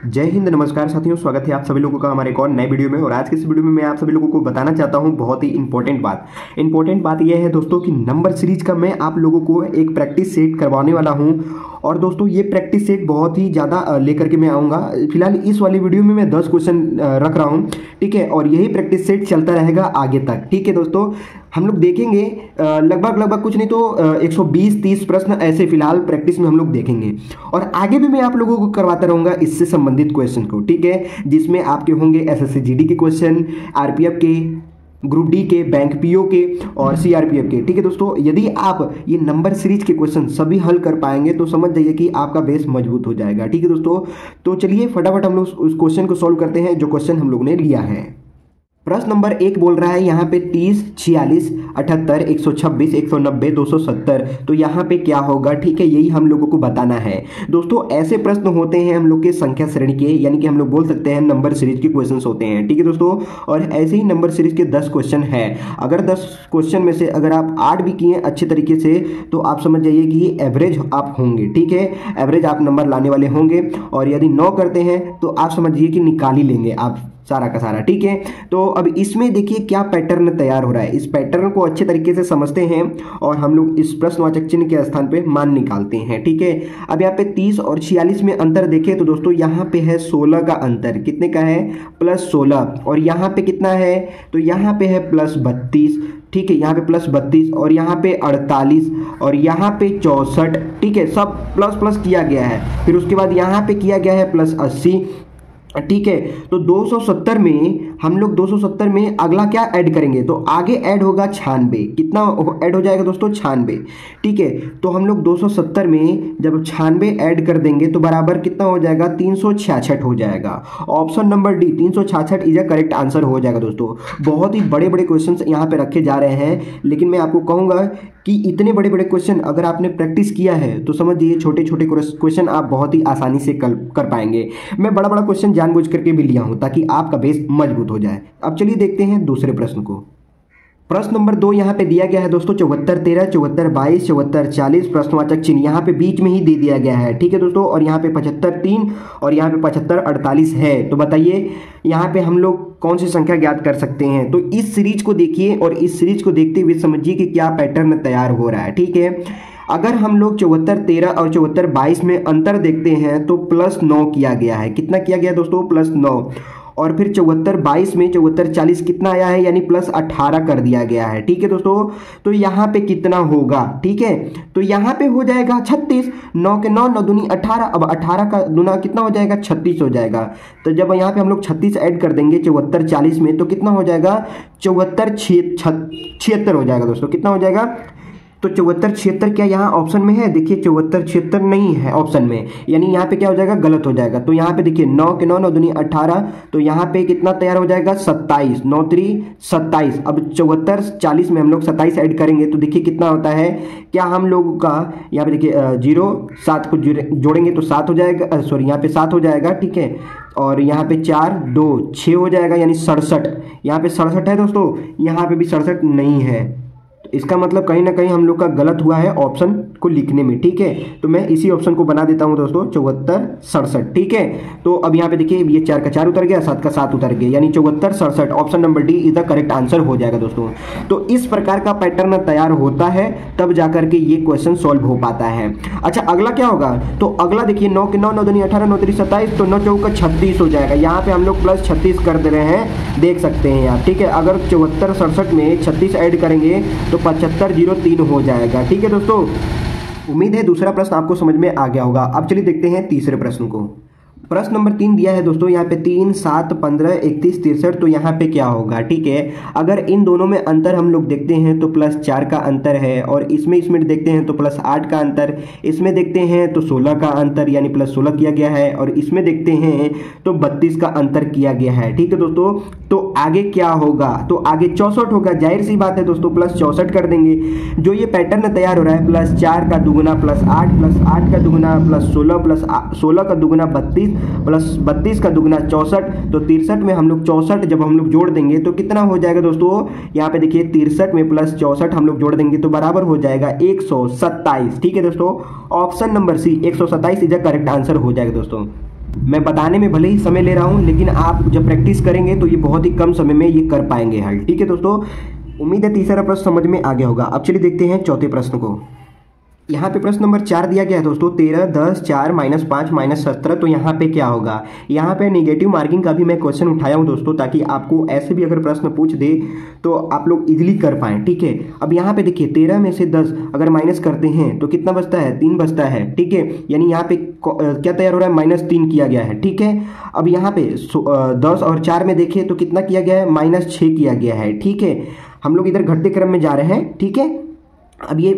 जय हिंद, नमस्कार साथियों। स्वागत है आप सभी लोगों का हमारे एक और नए वीडियो में। और आज के इस वीडियो में मैं आप सभी लोगों को बताना चाहता हूं बहुत ही इंपॉर्टेंट बात यह है दोस्तों कि नंबर सीरीज का मैं आप लोगों को एक प्रैक्टिस सेट करवाने वाला हूं। और दोस्तों ये प्रैक्टिस सेट बहुत ही ज़्यादा लेकर के मैं आऊँगा। फिलहाल इस वाली वीडियो में मैं 10 क्वेश्चन रख रहा हूँ, ठीक है। और यही प्रैक्टिस सेट चलता रहेगा आगे तक, ठीक है दोस्तों। हम लोग देखेंगे लगभग कुछ नहीं तो 120-30 प्रश्न ऐसे फिलहाल प्रैक्टिस में हम लोग देखेंगे। और आगे भी मैं आप लोगों को करवाता रहूँगा इससे संबंधित क्वेश्चन को, ठीक है। जिसमें आपके होंगे एसएससी जीडी के क्वेश्चन, आरपीएफ के, ग्रुप डी के, बैंक पीओ के और सीआरपीएफ के, ठीक है दोस्तों। यदि आप ये नंबर सीरीज के क्वेश्चन सभी हल कर पाएंगे तो समझ जाइए कि आपका बेस मजबूत हो जाएगा, ठीक है दोस्तों। तो चलिए फटाफट हम लोग उस क्वेश्चन को सॉल्व करते हैं जो क्वेश्चन हम लोग ने लिया है। प्रश्न नंबर 1 बोल रहा है यहाँ पे 30, 46, 78, 126, 190, 270। तो यहाँ पे क्या होगा, ठीक है, यही हम लोगों को बताना है दोस्तों। ऐसे प्रश्न होते हैं हम लोग के संख्या श्रेणी के, यानी कि हम लोग बोल सकते हैं नंबर सीरीज के क्वेश्चंस होते हैं, ठीक है दोस्तों। और ऐसे ही नंबर सीरीज के 10 क्वेश्चन है। अगर 10 क्वेश्चन में से अगर आप 8 भी किए अच्छे तरीके से तो आप समझ जाइए कि एवरेज आप होंगे, ठीक है। एवरेज आप नंबर लाने वाले होंगे। और यदि 9 करते हैं तो आप समझिए कि निकाल ही लेंगे आप सारा का सारा, ठीक है। तो अब इसमें देखिए क्या पैटर्न तैयार हो रहा है। इस पैटर्न को अच्छे तरीके से समझते हैं और हम लोग इस प्रश्नवाचक चिन्ह के स्थान पे मान निकालते हैं, ठीक है। अब यहाँ पे 30 और 46 में अंतर देखें तो दोस्तों यहाँ पे है 16 का अंतर। कितने का है? +16। और यहाँ पे कितना है? तो यहाँ पे है +32, ठीक है। यहाँ पे +32 और यहाँ पे 48 और यहाँ पे 64, ठीक है। सब प्लस प्लस किया गया है। फिर उसके बाद यहाँ पे किया गया है +80, ठीक है। तो 270 में हम लोग 270 में अगला क्या ऐड करेंगे तो आगे ऐड होगा 96। कितना ऐड हो जाएगा दोस्तों? 96, ठीक है। तो हम लोग 270 में जब 96 ऐड कर देंगे तो बराबर कितना हो जाएगा? 366 हो जाएगा। Option number D 366 is a correct answer हो जाएगा दोस्तों। बहुत ही बड़े बड़े क्वेश्चन यहाँ पे रखे जा रहे हैं, लेकिन मैं आपको कहूँगा कि इतने बड़े बड़े क्वेश्चन अगर आपने प्रैक्टिस किया है तो समझिए छोटे छोटे क्वेश्चन आप बहुत ही आसानी से कर पाएंगे। मैं बड़ा बड़ा क्वेश्चन जानबूझ करके भी लिया हूं ताकि आपका बेस मजबूत हो जाए। अब चलिए देखते हैं दूसरे प्रश्न को। प्रश्न नंबर 2 यहाँ पे दिया गया है दोस्तों 74, 13, 74, 22, 74, 40। प्रश्नवाचक चिन्ह यहाँ पे बीच में ही दे दिया गया है, ठीक है दोस्तों। और यहाँ पे 75, 3 और यहाँ पे 75, 48 है। तो बताइए यहाँ पे हम लोग कौन सी संख्या ज्ञात कर सकते हैं। तो इस सीरीज को देखिए और इस सीरीज को देखते हुए समझिए कि क्या पैटर्न तैयार हो रहा है, ठीक है। अगर हम लोग 74, 13 और 74, 22 में अंतर देखते हैं तो +9 किया गया है। कितना किया गया दोस्तों? +9। और फिर 74, 22 में 74, 40 कितना आया है, यानी +18 कर दिया गया है, ठीक है दोस्तों। तो यहाँ पे कितना होगा, ठीक है। तो यहाँ पे हो जाएगा 36। 9 के 9, 9 दूनी 18। अब 18 का दूना कितना हो जाएगा? 36 हो जाएगा। तो जब यहाँ पे हम लोग 36 ऐड कर देंगे 74, 40 में तो कितना हो जाएगा? 74, 76 हो जाएगा दोस्तों। कितना हो जाएगा? तो 74, 76 क्या यहाँ ऑप्शन में है? देखिए 74, 76 नहीं है ऑप्शन में, यानी यहाँ पे क्या हो जाएगा? गलत हो जाएगा। तो यहाँ पे देखिए 9 के 9, 9 दूनी 18। तो यहाँ पे कितना तैयार हो जाएगा? 27, 9 3 27। अब 74, 40 में हम लोग 27 ऐड करेंगे तो देखिए कितना होता है। क्या हम लोग का यहाँ पे देखिए 0 7 को जोड़ेंगे तो 7 हो जाएगा, सॉरी यहाँ पे 7 हो जाएगा, ठीक है। और यहाँ पे 4 2 6 हो जाएगा, यानी 67। यहाँ पे 67 है दोस्तों, यहाँ पे भी 67 नहीं है। इसका मतलब कहीं ना कहीं हम लोग का गलत हुआ है ऑप्शन को लिखने में, ठीक है। तो मैं इसी ऑप्शन को बना देता हूं दोस्तों 74, 67, ठीक है। तो अब यहाँ पे देखिए ये 4 का 4 उतर गया, 7 का 7 उतर गया, यानी 74, 67 option number D is the correct answer हो जाएगा दोस्तों। तो इस प्रकार का पैटर्न तैयार होता है तब जाकर के ये क्वेश्चन सॉल्व हो पाता है। अच्छा अगला क्या होगा? तो अगला देखिए 9 के 9, 9 दूनी 18, 9 3 27। तो 9 चौका 36 हो जाएगा। यहाँ पे हम लोग +36 कर दे रहे हैं, देख सकते हैं आप, ठीक है। अगर 74, 67 में 36 ऐड करेंगे तो 7503 हो जाएगा, ठीक है दोस्तों। उम्मीद है दूसरा प्रश्न आपको समझ में आ गया होगा। अब चलिए देखते हैं तीसरे प्रश्न को। प्रश्न नंबर 3 दिया है दोस्तों यहाँ पे 3, 7, 15, 31, 63। तो यहाँ पे क्या होगा, ठीक है। अगर इन दोनों में अंतर हम लोग देखते हैं तो +4 का अंतर है। और इसमें देखते हैं तो +8 का अंतर। इसमें देखते हैं तो 16 का अंतर, यानी +16 किया गया है। और इसमें देखते हैं तो 32 का अंतर किया गया है, ठीक है दोस्तों। तो आगे क्या होगा? तो आगे 64 होगा। जाहिर सी बात है दोस्तों, +64 कर देंगे। जो ये पैटर्न तैयार हो रहा है +4 का दुगुना +8, +8 का दुगुना +16 का दुगुना 32, +32 का दुगना 64। तो 63 में हम लोग 64 जब हम लोग जोड़ देंगे तो कितना हो जाएगा दोस्तों? यहाँ पे देखिए 63 में +64 हम लोग जोड़ देंगे तो बराबर हो जाएगा 127, ठीक है दोस्तों। Option number C 127 is the correct answer हो जाएगा दोस्तों। मैं बताने में भले ही समय ले रहा हूँ, लेकिन आप जब प्रैक्टिस करेंगे तो ये बहुत ही कम समय में ये कर पाएंगे हल। ठीक है दोस्तों, उम्मीद है तीसरा प्रश्न समझ में आ गया होगा। अब चलिए देखते हैं चौथे प्रश्न को। यहाँ पे प्रश्न नंबर 4 दिया गया है दोस्तों, 13, 10, 4, -5, -17। तो यहाँ पे क्या होगा? यहाँ पे नेगेटिव मार्किंग का भी मैं क्वेश्चन उठाया हूँ दोस्तों, ताकि आपको ऐसे भी अगर प्रश्न पूछ दे तो आप लोग इजीली कर पाएँ। ठीक है, अब यहाँ पे देखिए 13 में से 10 अगर माइनस करते हैं तो कितना बचता है? 3 बचता है। ठीक है, यानी यहाँ पे क्या तैयार हो रहा है? -3 किया गया है। ठीक है, अब यहाँ पे 10 और 4 में देखिए तो कितना किया गया है? -6 किया गया है। ठीक है, हम लोग इधर घटते क्रम में जा रहे हैं। ठीक है, अब ये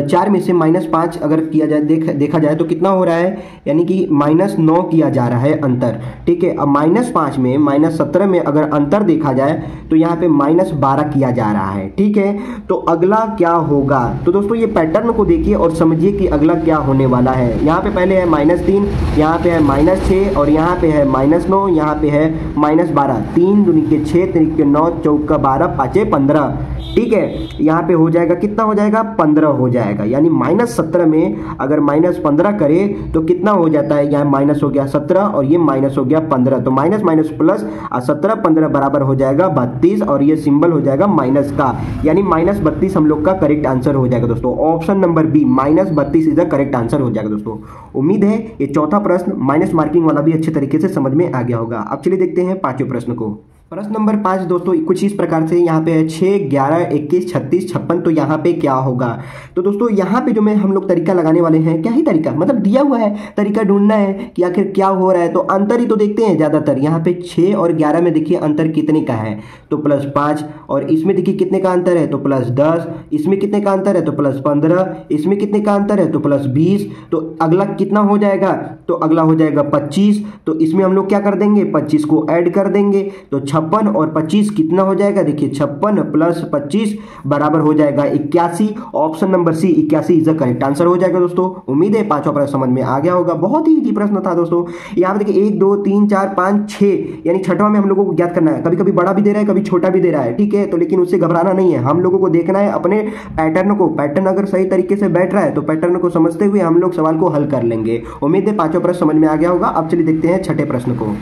4 में से -5 अगर किया जाए देखा जाए तो कितना हो रहा है? यानी कि -9 किया जा रहा है अंतर। ठीक है, अब -5 में -17 में अगर अंतर देखा जाए तो यहाँ पे -12 किया जा रहा है। ठीक है, तो अगला क्या होगा? तो दोस्तों ये पैटर्न को देखिए और समझिए कि अगला क्या होने वाला है। यहाँ पे पहले है -3, यहाँ पे है -6 और यहाँ पे है -9, यहाँ पे है -12। 3 दूनी के 6, 3 के 9, 4 का 12, 5 15। ठीक है, यहाँ पे हो जाएगा कितना हो जाएगा? 15 हो जाएगा। यानी -17 में अगर -15 करे तो कितना हो जाता है? यहाँ माइनस हो गया 17 और ये माइनस हो गया 15। तो माइनस माइनस प्लस 17 15 बराबर हो जाएगा 32 और ये सिंबल हो जाएगा माइनस का। यानी -32 हम लोग का करेक्ट आंसर हो जाएगा दोस्तों। Option number B -32 is the correct answer हो जाएगा दोस्तों। उम्मीद है ये चौथा प्रश्न माइनस मार्किंग वाला भी अच्छे तरीके से समझ में आ गया होगा। अब चलिए देखते हैं पांचवें प्रश्न को। प्रश्न नंबर 5 दोस्तों कुछ इस प्रकार से यहाँ पे है 6, 11, 21, 36, 56। तो यहाँ पे क्या होगा? तो दोस्तों यहाँ पे जो मैं हम लोग तरीका लगाने वाले हैं, क्या ही तरीका मतलब दिया हुआ है, तरीका ढूंढना है कि आखिर क्या हो रहा है। तो अंतर ही तो देखते हैं ज़्यादातर। यहाँ पे 6 और 11 में देखिए अंतर कितने का है? तो +5। और इसमें देखिए कितने का अंतर है? तो +10। इसमें कितने का अंतर है? तो +15। इसमें कितने का अंतर है? तो +20। तो अगला कितना हो जाएगा? तो अगला हो जाएगा 25। तो इसमें हम लोग क्या कर देंगे? 25 को ऐड कर देंगे। तो 56 और 25 कितना हो जाएगा? देखिए 56 + 25 बराबर हो जाएगा 81। Option number C 81 is the correct answer हो जाएगा दोस्तों। उम्मीद है पांचवा प्रश्न समझ में आ गया होगा। बहुत ही इजी प्रश्न था दोस्तों। यहाँ पे देखिए 1 2 3 4 5 6, यानी छठवां में हम लोगों को ज्ञात करना है। कभी कभी बड़ा भी दे रहा है, कभी छोटा भी दे रहा है। ठीक है, तो लेकिन उससे घबराना नहीं है। हम लोगों को देखना है अपने पैटर्न को। पैटर्न अगर सही तरीके से बैठ रहा है तो पैटर्न को समझते हुए हम लोग सवाल को हल कर लेंगे। उम्मीद है पांचवा प्रश्न समझ में आ गया होगा। अब चलिए देखते हैं छठे प्रश्न को।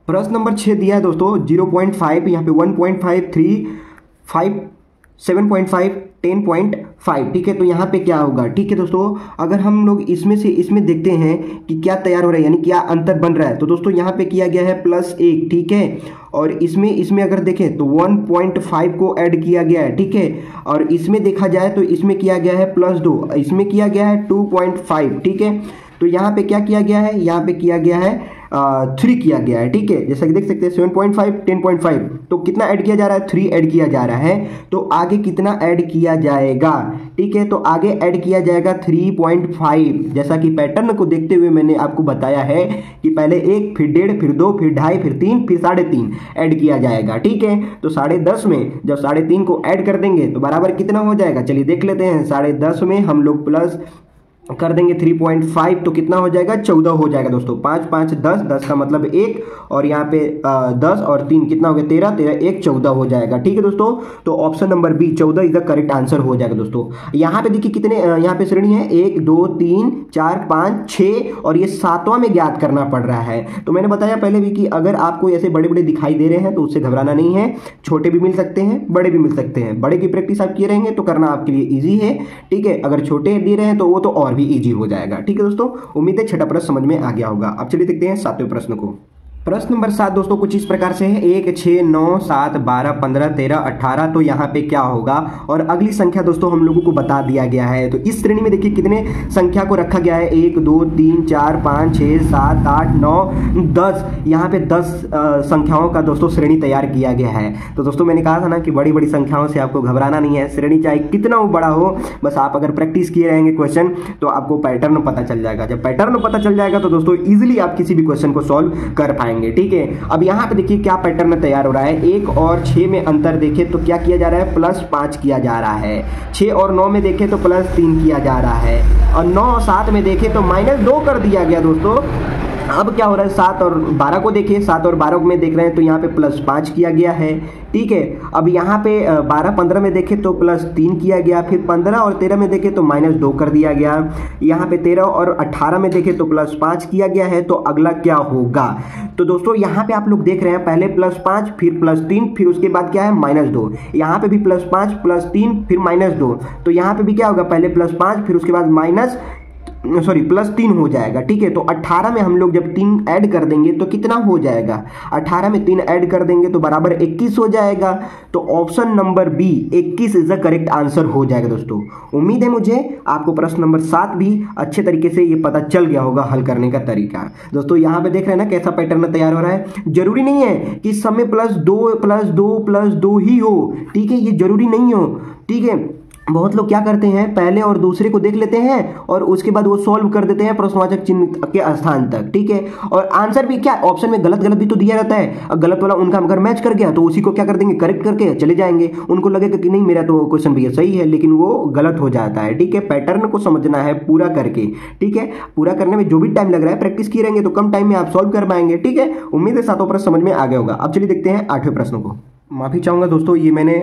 प्रश्न नंबर 6 दिया है दोस्तों 0.5, यहाँ पे 1.5, 3, 5, 7.5, 10.5। ठीक है, तो यहाँ पे क्या होगा? ठीक है दोस्तों, अगर हम लोग इसमें से इसमें देखते हैं कि क्या तैयार हो रहा है, यानी क्या अंतर बन रहा है। तो दोस्तों यहाँ पे किया गया है +1। ठीक है, और इसमें अगर देखें तो 1.5 को ऐड किया गया है। ठीक है, और इसमें देखा जाए तो इसमें किया गया है +2, इसमें किया गया है 2.5। ठीक है, तो यहाँ पे क्या किया गया है? यहाँ पे किया गया है 3 किया गया है। ठीक है, जैसा कि देख सकते हैं 7.5, 10.5। तो कितना ऐड किया जा रहा है? 3 ऐड किया जा रहा है। तो आगे कितना ऐड किया जाएगा? ठीक है, तो आगे ऐड किया जाएगा 3.5। जैसा कि पैटर्न को देखते हुए मैंने आपको बताया है कि पहले 1, फिर 1.5, फिर 2, फिर 2.5, फिर 3, फिर 3.5 ऐड किया जाएगा। ठीक है, तो 10.5 में जब 3.5 को ऐड कर देंगे तो बराबर कितना हो जाएगा? चलिए देख लेते हैं। 10.5 में हम लोग प्लस कर देंगे 3.5 तो कितना हो जाएगा? 14 हो जाएगा दोस्तों। 5 5 10, 10 का मतलब 1, और यहाँ पे 10 और 3 कितना हो गया? 13, 13 1 14 हो जाएगा। ठीक है दोस्तों, तो option number B 14 is the correct answer हो जाएगा दोस्तों। यहाँ पे देखिए कितने यहाँ पे श्रेणी है 1 2 3 4 5 6, और ये 7वां में ज्ञात करना पड़ रहा है। तो मैंने बताया पहले भी कि अगर आपको ऐसे बड़े बड़े दिखाई दे रहे हैं तो उससे घबराना नहीं है। छोटे भी मिल सकते हैं, बड़े भी मिल सकते हैं। बड़े की प्रैक्टिस आप किए रहेंगे तो करना आपके लिए ईजी है। ठीक है, अगर छोटे दे रहे हैं तो वो तो और इजी हो जाएगा। ठीक है दोस्तों, उम्मीद है छठा प्रश्न समझ में आ गया होगा। अब चलिए देखते हैं 7वें प्रश्न को। प्रश्न नंबर 7 दोस्तों कुछ इस प्रकार से है 1 6 9 7 12 15 13 18। तो यहाँ पे क्या होगा? और अगली संख्या दोस्तों हम लोगों को बता दिया गया है। तो इस श्रेणी में देखिए कितने संख्या को रखा गया है 1 2 3 4 5 6 7 8 9 10। यहाँ पे 10 संख्याओं का दोस्तों श्रेणी तैयार किया गया है। तो दोस्तों मैंने कहा था ना कि बड़ी बड़ी संख्याओं से आपको घबराना नहीं है। श्रेणी चाहे कितना बड़ा हो, बस आप अगर प्रैक्टिस किए रहेंगे क्वेश्चन तो आपको पैटर्न पता चल जाएगा। जब पैटर्न पता चल जाएगा तो दोस्तों इजिली आप किसी भी क्वेश्चन को सॉल्व कर पाएंगे। ठीक है, अब यहाँ पे देखिए क्या पैटर्न तैयार हो रहा है। 1 और 6 में अंतर देखें तो क्या किया जा रहा है? +5 किया जा रहा है। 6 और 9 में देखें तो +3 किया जा रहा है। और 9 और 7 में देखें तो -2 कर दिया गया दोस्तों। अब क्या हो रहा है, 7 और 12 को देखिए, 7 और 12 में देख रहे हैं तो यहाँ पे +5 किया गया है, ठीक है। अब यहाँ पे 12-15 में देखें तो +3 किया गया, फिर 15 और 13 में देखें तो -2 कर दिया गया, यहाँ पे 13 और 18 में देखें तो +5 किया गया है। तो अगला क्या होगा, तो दोस्तों यहाँ पे आप लोग देख रहे हैं पहले +5 फिर +3 फिर उसके बाद क्या है -2, यहाँ पे भी +5 +3 फिर -2, तो यहाँ पे भी क्या होगा, पहले +5 फिर उसके बाद +3 हो जाएगा, ठीक है। तो 18 में हम लोग जब 3 ऐड कर देंगे तो कितना हो जाएगा, 18 में 3 ऐड कर देंगे तो बराबर 21 हो जाएगा। तो option number B 21 is the correct answer हो जाएगा दोस्तों। उम्मीद है मुझे आपको प्रश्न नंबर 7 भी अच्छे तरीके से ये पता चल गया होगा हल करने का तरीका। दोस्तों यहाँ पे देख रहे हैं ना कैसा पैटर्न तैयार हो रहा है। जरूरी नहीं है कि सब में +2 ही हो, ठीक है, ये जरूरी नहीं हो, ठीक है। बहुत लोग क्या करते हैं, पहले और दूसरे को देख लेते हैं और उसके बाद वो सॉल्व कर देते हैं प्रश्नवाचक चिन्ह के स्थान तक, ठीक है। और आंसर भी क्या ऑप्शन में गलत भी तो दिया रहता है, गलत वाला उनका अगर मैच कर गया तो उसी को क्या कर देंगे, करेक्ट करके चले जाएंगे। उनको लगेगा कि नहीं मेरा तो क्वेश्चन भी सही है, लेकिन वो गलत हो जाता है, ठीक है। पैटर्न को समझना है पूरा करके, ठीक है। पूरा करने में जो भी टाइम लग रहा है प्रैक्टिस किए रहेंगे तो कम टाइम में आप सॉल्व कर पाएंगे, ठीक है। उम्मीद है 7वां प्रश्न समझ में आ गया होगा। अब चलिए देखते हैं 8वें प्रश्न को। माफ़ी चाहूँगा दोस्तों, ये मैंने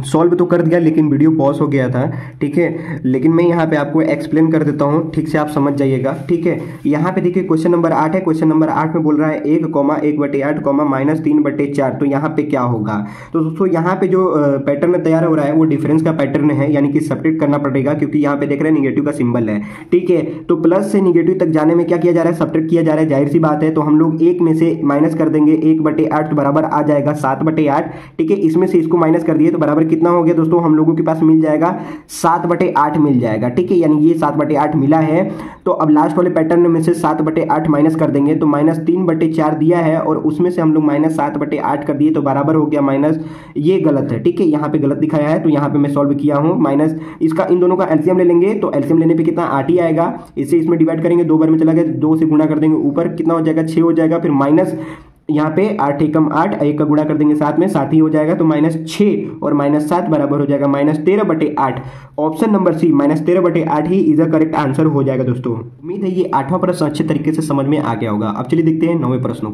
सॉल्व तो कर दिया लेकिन वीडियो पॉज हो गया था, ठीक है। लेकिन मैं यहाँ पे आपको एक्सप्लेन कर देता हूँ, ठीक से आप समझ जाइएगा, ठीक है। यहाँ पे देखिए क्वेश्चन नंबर 8 है। क्वेश्चन नंबर 8 में बोल रहा है 1,1/8, -3/4। तो यहाँ पे क्या होगा, तो दोस्तों यहाँ पे जो पैटर्न तैयार हो रहा है वो डिफरेंस का पैटर्न है, यानी कि सब्ट्रैक्ट करना पड़ेगा, क्योंकि यहाँ पे देख रहे हैं निगेटिव का सिंबल है, ठीक है। तो प्लस से निगेटिव तक जाने में क्या किया जा रहा है, सब्ट्रैक्ट किया जा रहा है, जाहिर सी बात है। तो हम लोग 1 में से माइनस कर देंगे 1/8 तो बराबर आ जाएगा 7/8, ठीक है। इसमें से इसको माइनस कर दिए तो बराबर कितना हो गया दोस्तों, हम लोगों के पास मिल जाएगा 7/8 मिल जाएगा, ठीक है। यानी ये 7/8 मिला है। तो अब लास्ट वाले पैटर्न में से 7/8 माइनस कर देंगे तो -3/4 दिया है और उसमें से हम लोग -7/8 कर दिए तो बराबर हो गया माइनस, ये गलत है, ठीक है। यहाँ पे गलत दिखाया है तो यहाँ पे मैं सॉल्व किया हूँ। माइनस इसका इन दोनों का एलसीएम ले लेंगे तो एलसीएम लेने पे कितना 8 ही आएगा। इससे इसमें डिवाइड करेंगे, 2 बार में चला गया, 2 से गुणा कर देंगे, ऊपर कितना हो जाएगा 6 हो जाएगा। फिर माइनस यहाँ पे 8 एकम 8, 1 का गुणा कर देंगे 7 में, 7 ही हो जाएगा। तो -6 और -7 बराबर हो जाएगा -13/8। ऑप्शन नंबर सी -13/8 ही इज अ करेक्ट आंसर हो जाएगा दोस्तों। उम्मीद है ये 8वां प्रश्न अच्छे तरीके से समझ में आ गया होगा। अब चलिए देखते हैं 9वें प्रश्न को।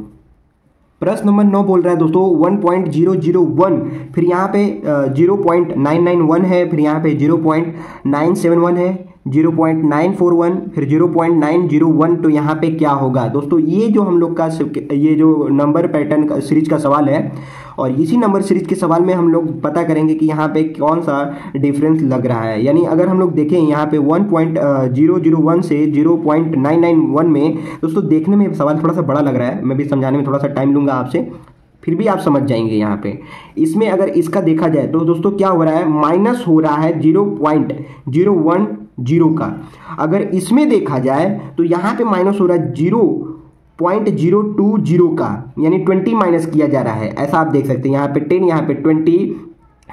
प्रश्न नंबर 9 बोल रहा है दोस्तों 1.001, फिर यहाँ पे 0.991 है, फिर यहाँ पे 0.971 है, 0.941, फिर 0.901। तो यहाँ पे क्या होगा दोस्तों, ये जो हम लोग का ये जो नंबर पैटर्न का सीरीज का सवाल है, और इसी नंबर सीरीज के सवाल में हम लोग पता करेंगे कि यहाँ पे कौन सा डिफरेंस लग रहा है। यानी अगर हम लोग देखें यहाँ पे 1.001 से 0.991 में, दोस्तों देखने में सवाल थोड़ा सा बड़ा लग रहा है, मैं भी समझाने में थोड़ा सा टाइम लूँगा आपसे, फिर भी आप समझ जाएंगे। यहाँ पे इसमें अगर इसका देखा जाए तो दोस्तों क्या हो रहा है, माइनस हो रहा है 0.010 का। अगर इसमें देखा जाए तो यहाँ पे माइनस हो रहा है 0.020 का, यानी 20 माइनस किया जा रहा है, ऐसा आप देख सकते हैं। यहाँ पे 10, यहाँ पे 20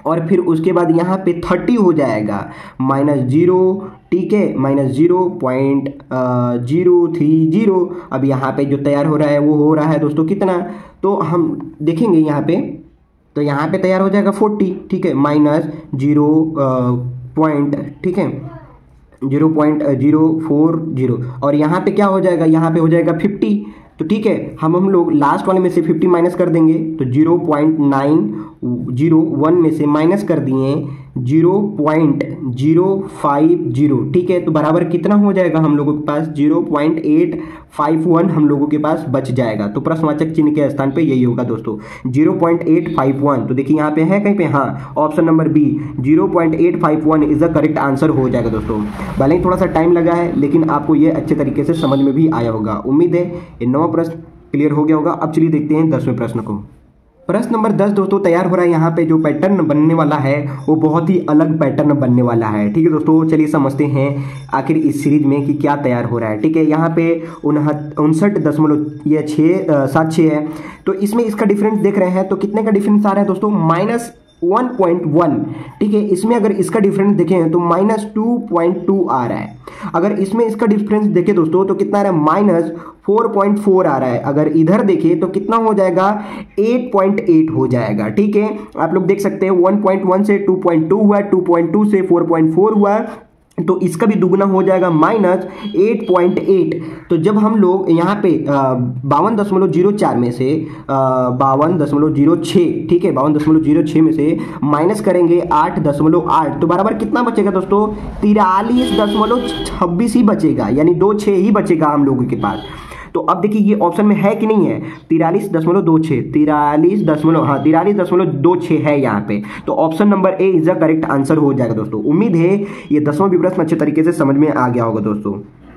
और फिर उसके बाद यहाँ पे 30 हो जाएगा, -0, ठीक है, -0.030। अब यहाँ पे जो तैयार हो रहा है वो हो रहा है दोस्तों कितना, तो हम देखेंगे यहाँ पे, तो यहाँ पे तैयार हो जाएगा 40, ठीक है, -0 ठीक है 0.040। और यहाँ पे क्या हो जाएगा, यहाँ पे हो जाएगा 50। तो ठीक है, हम लोग लास्ट वाले में से 50 माइनस कर देंगे तो 0.901 में से माइनस कर दिए 0.050, ठीक है। तो बराबर कितना हो जाएगा हम लोगों के पास, 0.851 हम लोगों के पास बच जाएगा। तो प्रश्नवाचक चिन्ह के स्थान पे यही होगा दोस्तों, 0.851। तो देखिए यहाँ पे है कहीं पे, हाँ, option number B 0.851 is the correct answer हो जाएगा दोस्तों। भले ही थोड़ा सा टाइम लगा है लेकिन आपको ये अच्छे तरीके से समझ में भी आया होगा। उम्मीद है ये 9वां प्रश्न क्लियर हो गया होगा। अब चलिए देखते हैं 10वें प्रश्न को। प्रश्न नंबर 10 दोस्तों तैयार हो रहा है। यहाँ पे जो पैटर्न बनने वाला है वो बहुत ही अलग पैटर्न बनने वाला है, ठीक है दोस्तों। चलिए समझते हैं आखिर इस सीरीज में कि क्या तैयार हो रहा है, ठीक है। यहाँ पे 59.76 है, तो इसमें इसका डिफरेंस देख रहे हैं तो कितने का डिफरेंस आ रहा है दोस्तों, -1.1, ठीक है। इसमें अगर इसका डिफरेंस देखें तो -2.2 आ रहा है। अगर इसमें इसका डिफरेंस देखें दोस्तों तो कितना आ रहा है, -4.4 आ रहा है। अगर इधर देखें तो कितना हो जाएगा, 8.8 हो जाएगा, ठीक है। आप लोग देख सकते हैं 1.1 से 2.2 हुआ, 2.2 से 4.4 हुआ, तो इसका भी दुगना हो जाएगा -8.8। तो जब हम लोग यहाँ पे 52.04 में से 52.06, ठीक है, 52.06 में से माइनस करेंगे 8.8, तो बराबर कितना बचेगा दोस्तों? 43.26 ही बचेगा, यानी 2 6 ही बचेगा हम लोगों के पास। तो अब देखिए ये ऑप्शन में है कि नहीं है? 43.26 है यहाँ पे। तो option number A is the correct answer हो जाएगा दोस्तों। उम्मीद है ये 10वां भी प्रश्न अच्छे तरीके से समझ में आ गया होगा दोस्तों।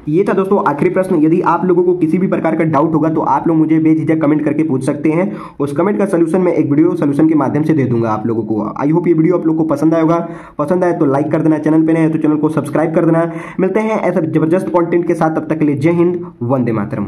ये था दोस्तों आखिरी प्रश्न। यदि आप लोगों को किसी भी प्रकार का डाउट होगा तो आप लोग मुझे बेझिझक कमेंट करके पूछ सकते हैं। उस कमेंट का सलूशन मैं एक वीडियो सलूशन के माध्यम से दे दूंगा आप लोगों को। आई होप ये वीडियो आप लोग को पसंद आया होगा। पसंद आए तो लाइक कर देना, चैनल पे नए हैं तो चैनल को सब्सक्राइब कर देना। मिलते हैं ऐसा जबरदस्त कंटेंट के साथ, तब तक के लिए जय हिंद, वंदे मातरम।